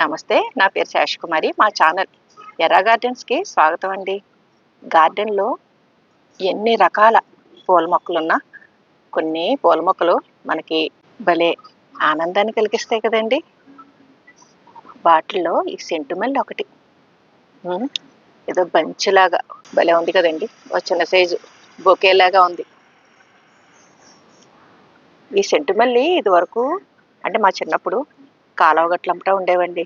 నమస్తే, నా పేరు శేషకుమారి. మా ఛానల్ ఎర్రా గార్డెన్స్కి స్వాగతం అండి. గార్డెన్లో ఎన్ని రకాల పూల మొక్కలున్నా కొన్ని పూల మొక్కలు మనకి భలే ఆనందాన్ని కలిగిస్తాయి కదండి. వాటిల్లో ఈ సెంటుమల్లి ఒకటి. ఏదో బంచిలాగా భలే ఉంది కదండి. ఒక చిన్న సైజు బొకేలాగా ఉంది. ఈ సెంటుమల్లి ఇది వరకు అంటే మా చిన్నప్పుడు కాలువ గట్లంతా ఉండేవండి.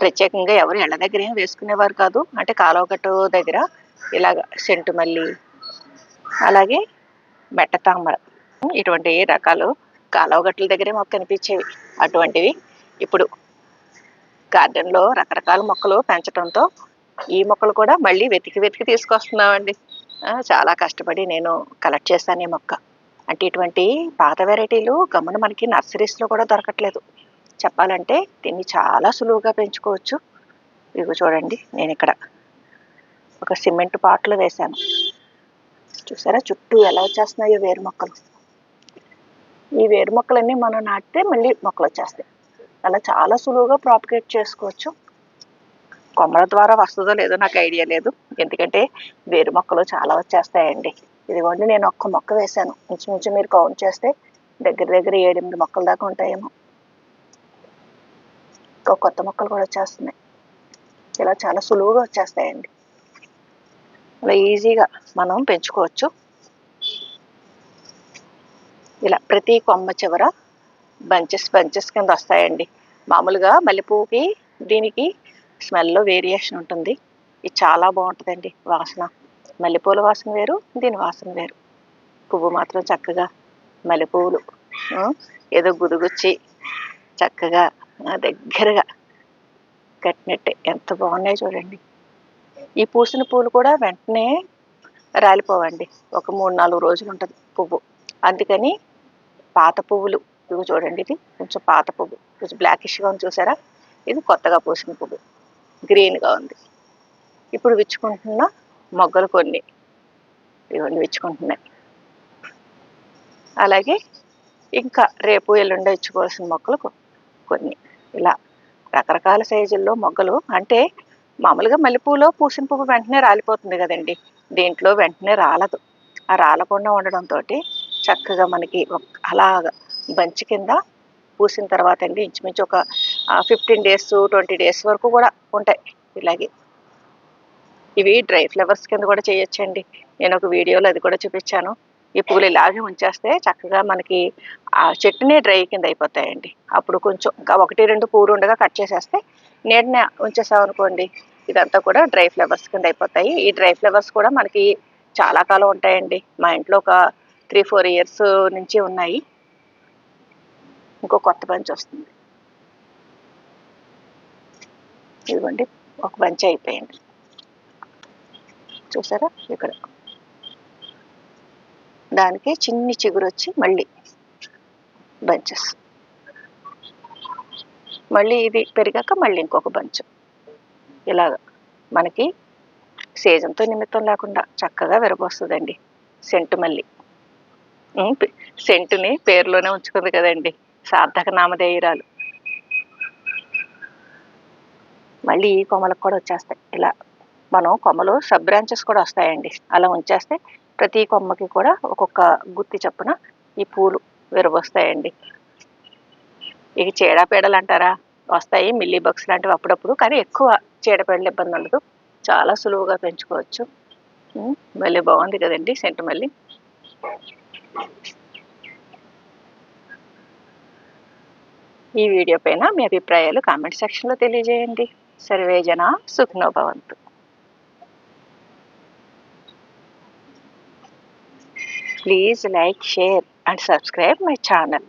ప్రత్యేకంగా ఎవరు ఇళ్ళ దగ్గర ఏం వేసుకునేవారు కాదు. అంటే కాలువ గట్టు దగ్గర ఇలాగ సెంటుమల్లి, అలాగే మెట్ట తామర, ఇటువంటి రకాలు కాలువ గట్ల దగ్గరే మాకు కనిపించేవి. అటువంటివి ఇప్పుడు గార్డెన్లో రకరకాల మొక్కలు పెంచడంతో ఈ మొక్కలు కూడా మళ్ళీ వెతికి వెతికి తీసుకొస్తున్నామండి. చాలా కష్టపడి నేను కలెక్ట్ చేశాను ఈ మొక్క. అంటే ఇటువంటి పాత వెరైటీలు గమ్మున మనకి నర్సరీస్లో కూడా దొరకట్లేదు. చెప్పాలంటే దీన్ని చాలా సులువుగా పెంచుకోవచ్చు. ఇవి చూడండి, నేను ఇక్కడ ఒక సిమెంట్ పాట్లో వేశాను. చూసారా చుట్టూ ఎలా వచ్చేస్తున్నాయో వేరు మొక్కలు. ఈ వేరు మొక్కలన్నీ మనం నాటితే మళ్ళీ మొక్కలు వచ్చేస్తాయి. అలా చాలా సులువుగా ప్రాపగేట్ చేసుకోవచ్చు. కొమ్మల ద్వారా వస్తుందో లేదో నాకు ఐడియా లేదు, ఎందుకంటే వేరు మొక్కలు చాలా వచ్చేస్తాయండి. ఇదిగోండి, నేను ఒక్క మొక్క వేశాను. ఇంచుమించు మీరు కౌంట్ చేస్తే దగ్గర దగ్గర 7-8 మొక్కల దాకా ఉంటాయేమో. ఇంకా కొత్త మొక్కలు కూడా వచ్చేస్తున్నాయి. ఇలా చాలా సులువుగా వచ్చేస్తాయండి. అలా ఈజీగా మనం పెంచుకోవచ్చు. ఇలా ప్రతి కొమ్మ చివర బంచెస్ కింద వస్తాయండి. మామూలుగా మల్లెపువ్వుకి దీనికి స్మెల్లో వేరియేషన్ ఉంటుంది. ఇది చాలా బాగుంటుందండి వాసన. మల్లెపూల వాసన వేరు, దీని వాసన వేరు. పువ్వు మాత్రం చక్కగా మల్లెపువ్వులు ఏదో గుదుగుచ్చి చక్కగా దగ్గరగా కట్టినట్టే ఎంత బాగున్నాయో చూడండి. ఈ పూసిన పూలు కూడా వెంటనే రాలిపోవండి. ఒక 3-4 రోజులు ఉంటుంది పువ్వు. అందుకని పాత పువ్వులు ఇవి చూడండి. ఇది కొంచెం పాత పువ్వు, కొంచెం బ్లాకిష్గా ఉంది చూసారా. ఇది కొత్తగా పూసిన పువ్వు, గ్రీన్గా ఉంది. ఇప్పుడు విచ్చుకుంటున్న మొగ్గలు కొన్ని ఇవన్నీ విచ్చుకుంటున్నాయి. అలాగే ఇంకా రేపు ఎల్లుండి ఇచ్చుకోవాల్సిన మొక్కలు కొన్ని ఇలా రకరకాల సైజుల్లో మొగ్గలు. అంటే మామూలుగా మల్లెపూలో పూసిన పువ్వు వెంటనే రాలిపోతుంది కదండి, దీంట్లో వెంటనే రాలదు. ఆ రాలకుండా ఉండడంతో చక్కగా మనకి అలాగా బంచి కింద పూసిన తర్వాత అండి ఇంచుమించు ఒక 15 days 20 days వరకు కూడా ఉంటాయి ఇలాగే. ఇవి డ్రై ఫ్లవర్స్ కింద కూడా చేయొచ్చండి. నేను ఒక వీడియోలో అది కూడా చూపించాను. ఈ పూలు ఇలాగే ఉంచేస్తే చక్కగా మనకి ఆ చెట్టునే డ్రై కింద అయిపోతాయండి. అప్పుడు కొంచెం ఇంకా 1-2 పూలు ఉండగా కట్ చేసేస్తే నీడనే ఉంచేసామనుకోండి, ఇదంతా కూడా డ్రై ఫ్లవర్స్ కింద అయిపోతాయి. ఈ డ్రై ఫ్లవర్స్ కూడా మనకి చాలా కాలం ఉంటాయండి. మా ఇంట్లో ఒక 3-4 years నుంచి ఉన్నాయి. ఇంకో కొత్త బంచ్ వస్తుంది. ఇదిగోండి, ఒక బంచ్ అయిపోయింది చూసారా. ఇక్కడ దానికి చిన్ని చిగురు వచ్చి మళ్ళీ బంచెస్, మళ్ళీ ఇది పెరిగాక మళ్ళీ ఇంకొక బంచ్. ఇలాగ మనకి సీజన్తో నిమిత్తం లేకుండా చక్కగా విరబోస్తుందండి సెంటుమల్లి. సెంటుని పేరులోనే ఉంచుకుంది కదండి, సార్థక నామధేయురాలు. మళ్ళీ ఈ కొమ్మలకు కూడా వచ్చేస్తాయి. ఇలా మనం కొమ్మలు సబ్ బ్రాంచెస్ కూడా వస్తాయండి. అలా ఉంచేస్తే ప్రతి కొమ్మకి కూడా ఒక్కొక్క గుత్తి చప్పున ఈ పూలు విరబోస్తాయండి. ఇక చీడపీడలు అంటారా, వస్తాయి మిల్లీ బగ్స్ లాంటివి అప్పుడప్పుడు, కానీ ఎక్కువ చీడపీడల ఇబ్బంది ఉండదు. చాలా సులువుగా పెంచుకోవచ్చు. మళ్ళీ బాగుంది కదండి సెంటుమల్లి. ఈ వీడియో పైన మీ అభిప్రాయాలు కామెంట్ సెక్షన్లో తెలియజేయండి. సర్వే జన సుఖినో భవంతు. Please like, share and subscribe my channel.